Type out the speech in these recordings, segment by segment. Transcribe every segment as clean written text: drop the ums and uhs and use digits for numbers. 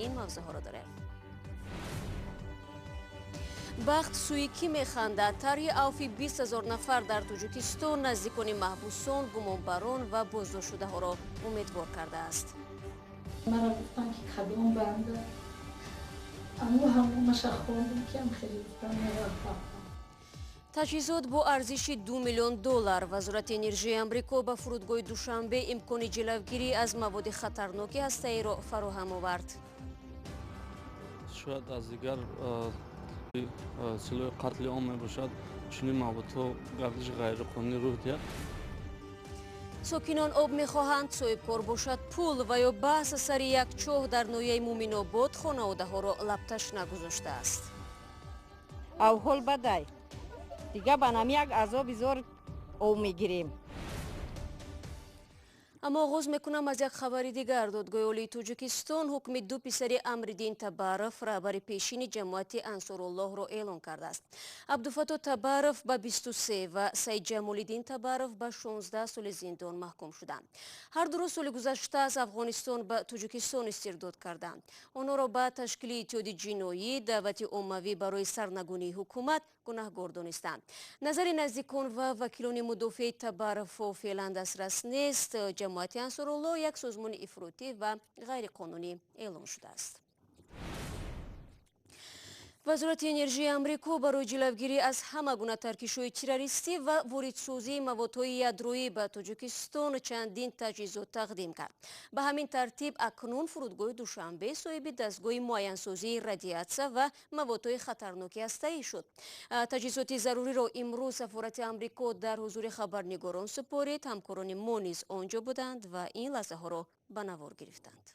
این موضوع ها را داریم. بخت سویکی میخندد. طرح عفو 20,000 نفر در تاجیکستان نزدیکان محبوسان، گمانبران و بازداشت شده ها را امیدوار کرده است. مرا گفتن که کدوم بنده اما همونش خوردم که هم خریدم تجهیزات با ارزش 2 میلیون دلار. وزارت انرژی آمریکا به فرودگاه دوشنبه امکان جلوگیری از مواد خطرناک هسته‌ای را فراهم آورد. شاید از دیگر سلاح قتل عام میباشد چنین موادها گردش غیرقانونی روی دهد. ساکنان آب میخواهند صاحبکار باشد پول و یا بحث سر یک چاه در ناحیه مومن‌آباد خانواده ها را لبتش نگذاشته است. اول بدای دیگه به نام یک عذاب زور او میگیریم. اما آغاز میکنم از یک خبر دیگر. دادگاه عالی تاجیکستان حکم 2 پسر امرالدین تبارف رهبر پیشین جماعت انصارالله را اعلان کرده است. عبدالفتاح تبارف به 23 و سید جمال‌الدین تبارف به 16 سال زندان محکوم شدند. هر دو سال گذشته از افغانستان به تاجیکستان استرداد کردند. آنها را به تشکیل اتحاد جنایی دعوت عمومی برای سرنگونی حکومت گناهکار دانستند. نظر نزدیکان و وکیلان مدافع تبارف فعلا دسترس نیست. جماعت انصارالله یک سازمان افراطی و غیر قانونی اعلام شده است. وزارت انرژی آمریکا برای جلوگیری از همه گونه ترکش‌های تروریستی و واردسازی موادهای یادرویی به تاجیکستان چندین تجهیزات تقدیم کرد. به همین ترتیب اکنون فرودگاه دوشنبه صاحب دستگاه معاین‌سازی رادیاسیون و موادهای خطرناک هسته‌ای شد. تجهیزات ضروری را امروز سفارت آمریکا در حضور خبرنگاران سپارید. همکاران ما نیز آنجا بودند و این لحظه ها را به نوار گرفتند.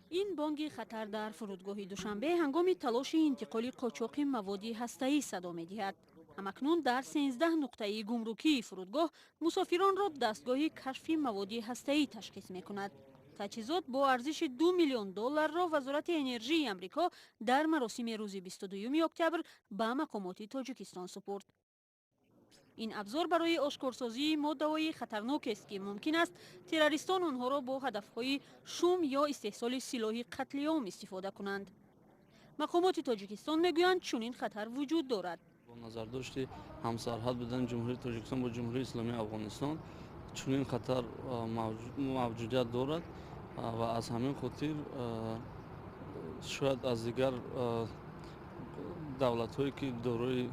این بانگ خطر در فرودگاه دوشنبه هنگام تلاش انتقال قاچاق مواد هسته‌ای صدا می‌دهد. همکنون در 13 نقطه گمرکی فرودگاه مسافران را دستگاه کشف مواد هسته‌ای تشخیص می‌کند. تجهیزات با ارزش 2 میلیون دلار را وزارت انرژی آمریکا در مراسم روز 22 اکتبر به مقامات تاجیکستان سپرد. این ابزار برای آشکارسازی ماده‌های خطرناک است که ممکن است تروریستان آنها را با هدف‌های شوم یا استحصال سلاح قتل عام استفاده کنند. مقامات تاجیکستان میگویند چنین خطر وجود دارد. با نظر داشتی همسرحد بودن جمهوری تاجیکستان با جمهوری اسلامی افغانستان چنین خطر موجودیت دارد و از همین خاطر شاید از دیگر دولت‌هایی که دارای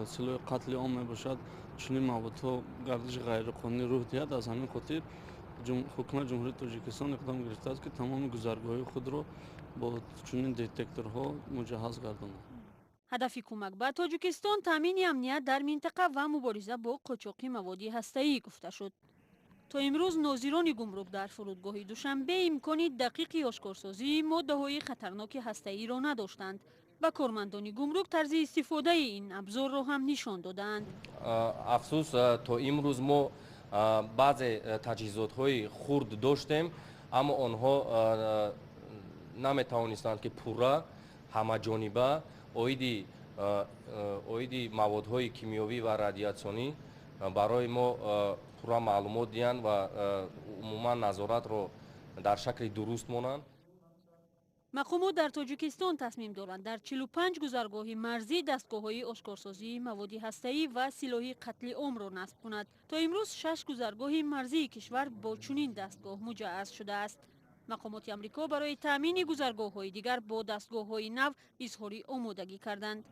سلاح قتل عام میباشد چنین موادها گردش غیرقانونی روی دهد. از همین خاطر حکومت جمهوری تاجیکستان اقدام گرفته است که تمام گذرگاه‌های خود را با چنین دتکتورها مجهز گرداند. هدف کمک به تاجیکستان تامین امنیت در منطقه و مبارزه با قاچاق مواد هسته‌ای گفته شد. تا امروز ناظران گمرک در فرودگاه دوشنبه امکان دقیق آشکارسازی ماده‌های خطرناک هسته‌ای را نداشتند و کارمندان گمرک طرز استفاده این ابزار را هم نشان دادند. افسوس تا امروز ما بعض تجهیزات‌های خرد داشتیم اما آنها نمی‌توانستند که پورا همه جانبه اویدی موادهای کیمیایی و رادیاسیونی برای ما پورا معلومات دیان و عموما نظارت را در شکل درست مانند. مقامات در تاجیکستان تصمیم دارند در 45 گذرگاه مرزی دستگاه‌های آشکارسازی مواد هسته‌ای و سلاح قتل عام را نصب کند. تا امروز 6 گذرگاه مرزی کشور با چنین دستگاه مجهز شده است. مقامات آمریکا برای تامین گذرگاه‌های دیگر با دستگاه‌های نو اظهار آمادگی کردند.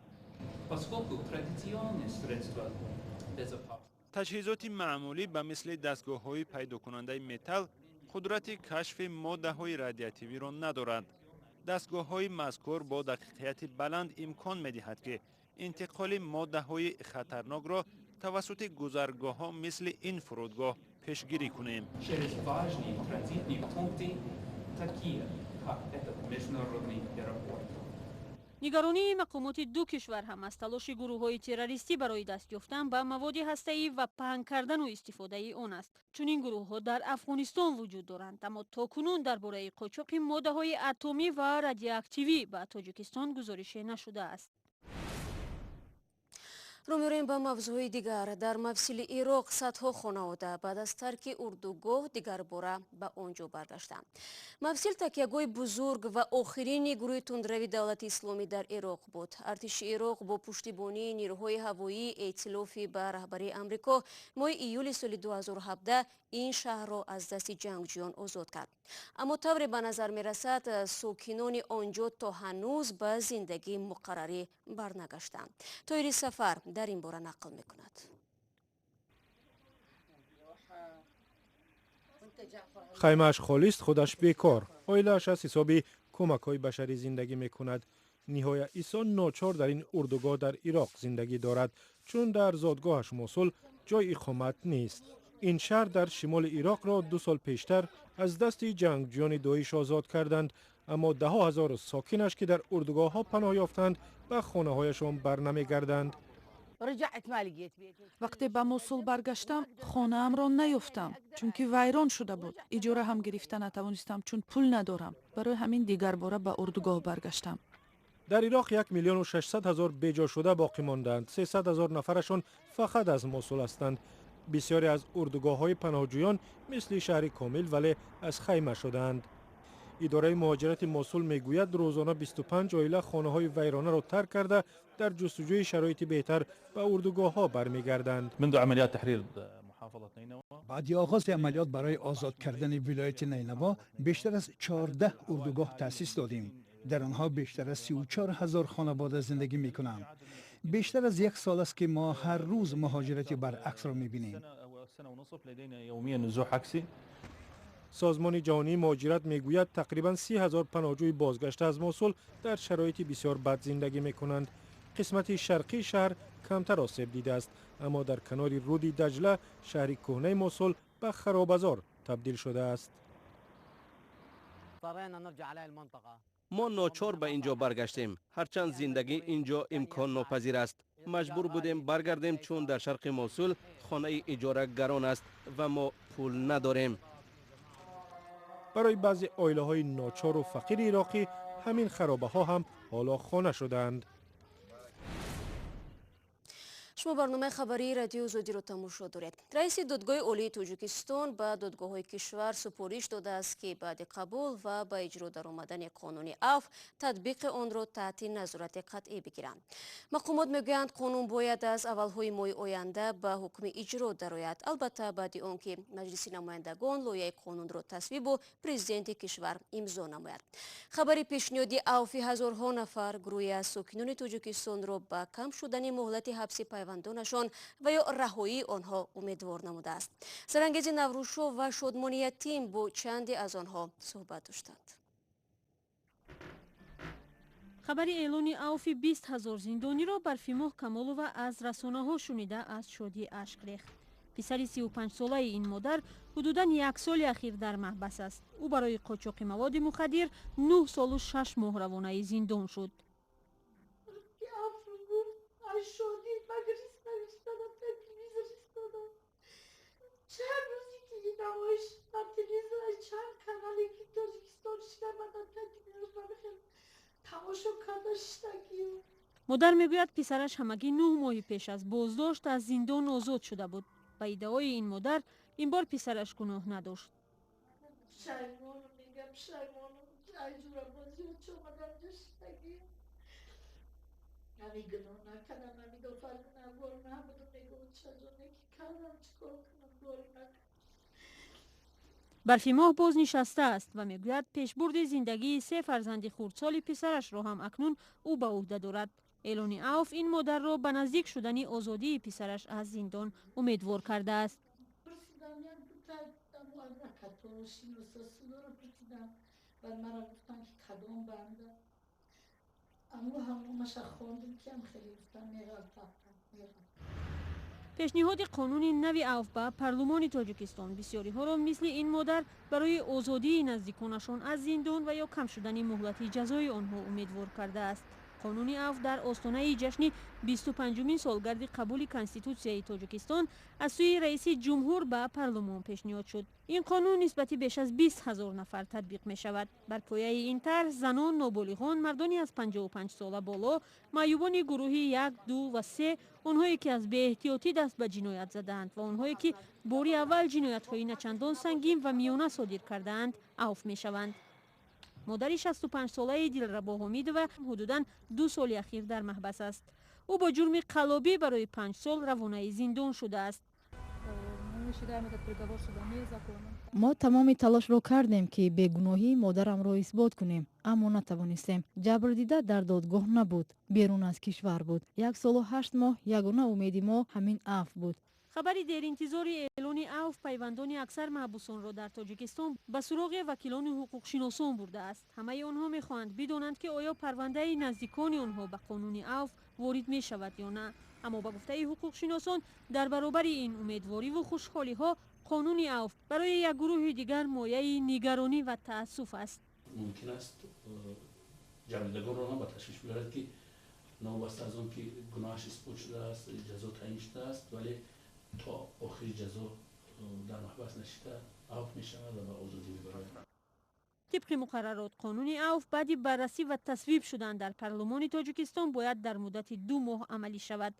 تجهیزات معمولی به مثل دستگاه‌های پیدا کننده متل قدرت کشف ماده‌های رادیاتیوی را ندارند. دستگاه‌های مذکور با دقیقیت بلند امکان می‌دهد که انتقال ماده‌های خطرناک را توسط گذرگاه‌ها مثل این فرودگاه پیشگیری کنیم. نگرانی مقامات دو کشور هم از تلاش گروه‌های تروریستی برای دست یافتن به مواد هسته‌ای و پهن کردن و استفاده آن است. چون این گروه‌ها در افغانستان وجود دارند اما تاکنون درباره قاچاق ماده‌های اتمی و رادیواکتیوی به تاجیکستان گزارش نشده است. رو می‌ریم به موضوع دیگر. در مفصل عراق صدها خانواده بعد از ترک اردوگاه دیگر باره به آنجا برگشتند. مفصل تکیهگاه بزرگ و آخرین گروه تندروی دولت اسلامی در عراق بود. ارتش عراق با پشتیبانی نیروهای هوایی ائتلافی به رهبری آمریکا ماه ایول سال 2017 این شهر را از دست جنگجویان آزاد کرد. اما طوری به نظر می‌رسد ساکنان آنجا تا هنوز به زندگی مقرری برنگشتند. طاهر سفر در این باره نقل می‌کند. خیمه‌اش خالی است، خودش بیکار. عائله‌اش از حساب کمک‌های بشری زندگی می‌کند. نهایت عیسی ناچار در این اردوگاه در عراق زندگی دارد چون در زادگاهش موصل جای اقامت نیست. این شهر در شمال عراق را 2 سال پیشتر از دست جنگجویان داعش آزاد کردند، اما ده ها هزار ساکنش که در اردوگاه ها پناه یافتند به خانه هایشان برنمیگردند. وقتی به موصل برگشتم خانه ام را نیافتم چون که ویران شده بود. اجاره هم گرفته نتوانستم چون پول ندارم. برای همین دیگر باره به اردوگاه برگشتم. در عراق 1,600,000 بیجا شده باقی ماندند. 300,000 نفرشان فقط از موصل هستند. بسیاری از اردوگاه‌های پناهجویان مثل شهر کامل ولی از خیمه شدند. اداره مهاجرت موصل میگوید روزانه 25 عائله خانه‌های ویرانه را ترک کرده در جستجوی شرایط بهتر به اردوگاه‌ها برمیگردند. منذ عملیات تحریر محافظه نینوا بعد آغاز عملیات برای آزاد کردن ولایت نینوا بیشتر از 14 اردوگاه تأسیس دادیم. در آنها بیشتر از 34,000 خانواده زندگی می‌کنند. بیشتر از 1 سال است که ما هر روز مهاجرتی برعکس را می‌بینیم. سازمان جهانی مهاجرت میگوید تقریباً 30,000 پناهجوی بازگشته از موصل در شرایط بسیار بد زندگی می‌کنند. قسمت شرقی شهر کمتر آسیب دیده است، اما در کنار رود دجله شهر کهنه موصل به خرابزار تبدیل شده است. ما ناچار به اینجا برگشتیم، هرچند زندگی اینجا امکان ناپذیر است. مجبور بودیم برگردیم چون در شرق موصل خانه اجاره گران است و ما پول نداریم. برای بعضی عائله‌های ناچار و فقیر عراقی همین خرابه‌ها هم حالا خانه شدند. شما برنامه خبری رادیو زودی رو تماشا دارید. رئیس دادگاه عالی تاجیکستان به دادگاه‌های کشور سپارش داده است که بعد قبول و به اجرا درآمدن قانون عفو تطبیق آن را تحت نظارت قطعی بگیرند. مقامات میگویند قانون باید از اولهای ماه آینده به حکم اجرا درآید، البته بعد آنکه مجلس نمایندگان لایحه قانون را تصویب و پرزیدنت کشور امضا نماید. خبر پیشنهادی عفو هزارها نفر گروهی از ساکنان تاجیکستان را به کم شدن مهلت حبس پیوندانشان و یا رهایی آنها امیدوار نموده است. سرانگیز نوروزشو و شادمانی تیم با چندی از آنها صحبت داشتند. خبر اعلان عفو 20,000 زندانی را برفی ماه کمالووا از رسانه ها شنیده از شادی اشک ریخت. پسر 35 ساله این مادر حدوداً 1 سال اخیر در محبس است. او برای قاچاق مواد مخدر 9 سال و 6 ماه روانه زندان شد. چند روزی که این نمایش در تلویزیون چند کانالی که تاجیکستان شده من در تلویزیون بخیر تماشا کردم. مادر میگوید پسرش همگی 9 ماه پیش از بازداشت از زندان آزاد شده بود. به ادعای این مادر این بار پسرش گناه نداشت. شیمانو میگم شیمانو اجورا بازی و چه آمدم جشتگی همی گناه نکردم همی دو فرق نبار نبودم میگم چجانه که کردم چکار کنم داری نکنم. برفی ماه باز نشسته است و میگوید پیشبرد زندگی 3 فرزند خردسال پسرش را هم اکنون او به عهده دارد. اعلان عفو این مادر را به نزدیک شدن آزادی پسرش از زندان امیدوار کرده است. پرسیدم یک دو تا شین و ساسودا رو پرسیدم و مرا گفتن که کدام بنده اما همونش خواندم که هم خیلی گفتم میرم. پیشنهاد قانون نوی عفو به پارلمان تاجیکستان بسیاری ها را مثل این مادر برای آزادی نزدیکانشان از زندان و یا کم شدن مهلت جزای آنها امیدوار کرده است. قانون عفو در آستانه جشن 25مین سالگرد قبول کنستیتوسیای تاجیکستان از سوی رئیس جمهور به پارلمان پیشنهاد شد. این قانون نسبت بیش از 20,000 نفر تطبیق می شود. بر پایه این طرح زنان، نابالغان، مردانی از 55 ساله بالا، معیوبان گروه 1، 2 و 3، آنهایی که از بی‌احتیاطی دست به جنایت زدند و آنهایی که باری اول جنایت‌های نچندان سنگین و میانه صادر کردند عفو می شوند. مادر 65 ساله دلربا حمیدова حدوداً 2 سال اخیر در محبس است. او با جرم قلابی برای 5 سال روانه زندان شده است. ما تمام تلاش را کردیم که بیگناهی مادرم را اثبات کنیم، اما نتوانستیم. جبر دیده در دادگاه نبود، بیرون از کشور بود. 1 سال و 8 ماه یگانه امید ما همین عفو بود. خبری در انتظار اعلان عفو پیوندان اکثر محبوسان را در تاجیکستان به سراغ وکیلان حقوق شناسان برده است. همه آنها می‌خواهند بدانند که آیا پرونده نزدیکان آنها به قانون عفو وارد می شود یا نه. اما به گفته حقوق شناسان در برابر این امیدواری و خوشحالی ها قانون عفو برای یک گروه دیگر مایه نگرانی و تأسف است. ممکن است جریدگان را به تشویش بیارد که نوبسته از آن که گناهش اثبات شده است، جزا تعیین شده است، ولی تا آخر جزا در محبس نشسته عفو می شود و به آزادی می‌براید. طبق مقررات قانون عفو بعد بررسی و تصویب شدن در پارلمان تاجیکستان باید در مدت 2 ماه عملی شود.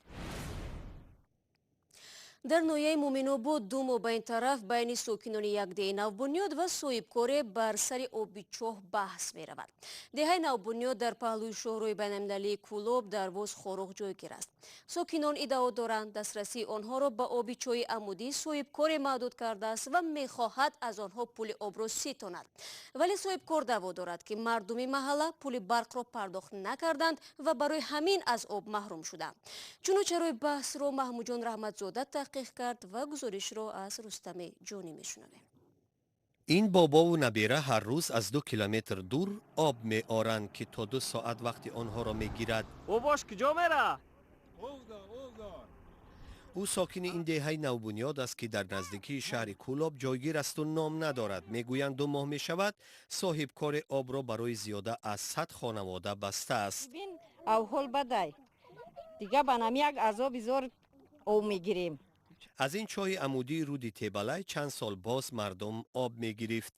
در نویه مومن‌آباد 2 ماه به این طرف بین ساکنان یک دهه نوبنیاد و صاحبکار بر سر آبی چاه بحث می رود. دهه نوبنیاد در پهلوی شاهروی بین‌المللی کولاب در واز خاروق جایگیر است. ساکنان ادعا دارند دسترسی آنها را به آبی چاه عمودی صاحبکار محدود کرده است و می خواهد از آنها پول آب را ستاند. ولی صاحبکار دعوا دارد که مردم محله پول برق را پرداخت نکردند و برای همین از آب محروم شدند. چنانچه بحث را محمود جان رحمتزاده تحقیق کرد و گزارش را از رستم جانی میشنویم. این بابا و نبیره هر روز از 2 کیلومتر دور آب می آرند که تا 2 ساعت وقتی آنها را می گیرد. او باش کجا میره؟ او ساکن این دهه نوبنیاد است که در نزدیکی شهر کولاب جایگیر است و نام ندارد. میگویند 2 ماه می شود صاحب کار آب را برای زیاده از 100 خانواده بسته است. ببین اول بدای دیگه با نمی یک عذاب زور او میگیریم. از این چاه عمودی رودی تیبلای چند سال باز مردم آب می گرفت.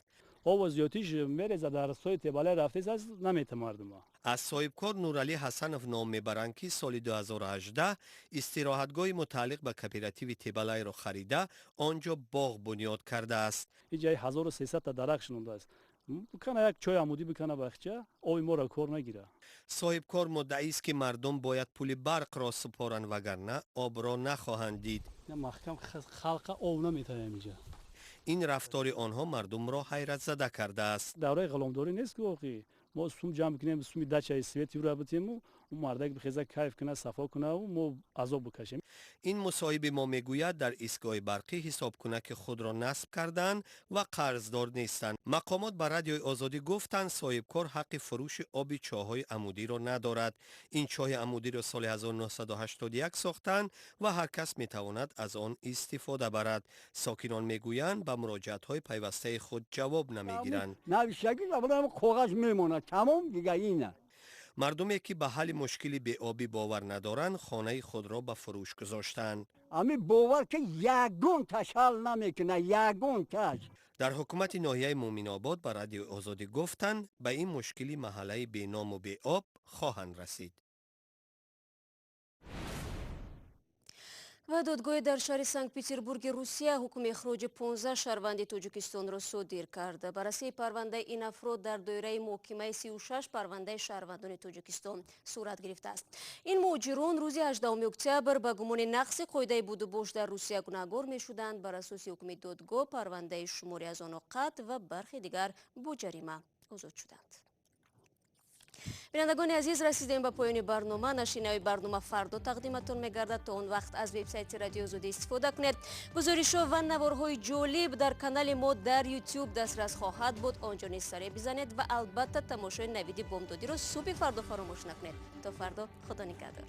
آب زیادیش میرزه در سوی تیبلای رفته است نمیته مردم. از صاحبکار نورعلی حسنов نام میبرند که سال 2018 استراحتگاه متعلق به کوپراتیو تیبلای را خریده آنجا باغ بنیاد کرده است. این جای 1300 تا درخت شنونده است. بکنه یک چای عمودی بکنه بخچه آب ما را کار نگیره. صاحبکار مدعی است که مردم باید پول برق را سپارند وگرنه آب را نخواهند دید. محکم خلق آب نمیتونه اینجا. این رفتار آنها مردم را حیرت زده کرده است. دوره غلامداری نیست که واقعی ما سوم جمع کنیم سومی دچای سویتی رو بتیم و اون مردک بخیزه کیف کنه صفا کنه و ما عذاب بکشیم. این مصاحب ما میگوید در ایستگاه برقی حساب کنک خود را نصب کردند و قرضدار نیستند. مقامات به رادیوی آزادی گفتند صاحبکار حق فروش آب چاه‌های عمودی را ندارد. این چاه عمودی را سال 1981 ساختند و هر کس میتواند از آن استفاده برد. ساکنان میگویند به مراجعت‌های پیوسته خود جواب نمیگیرند. نوشتگی زبان کاغذ میمونه تمام دیگه اینه. مردمی که به حل مشکلی به آبی باور ندارند خانه خود را به فروش گذاشتند. امی باور که یگون تش حل نمیکنه یگون تش. در حکومت ناحیه مومن‌آباد به رادیو آزادی گفتند به این مشکلی محله بی نام و بی آب خواهند رسید. و دادگاه در شهر سنت پتربورگ روسیه حکم اخراج 15 شهروند تاجیکستان را صادر کرده. بررسی پرونده این افراد در دایره محکمه 36 پرونده شهروندان تاجیکستان صورت گرفته است. این مهاجران روز 18 اکتبر به گمان نقض قاعده بود و باش در روسیه گناهکار می‌شدند. بر اساس حکم دادگاه پرونده شماری از آنها قطع و برخی دیگر با جریمه آزاد شدند. بینندگان عزیز رسیدیم به پایان برنامه. نشینه برنامه فردا تقدیمتون میگردد. تا اون وقت از وبسایت رادیو آزادی استفاده کنید. گزارش‌ها و نوارهای جالب در کانال ما در یوتیوب دسترس خواهد بود. آنجا نیز سر بزنید و البته تماشای نوید بامدادی رو صبح فردا فراموش نکنید. تا فردا خدا نگهدار.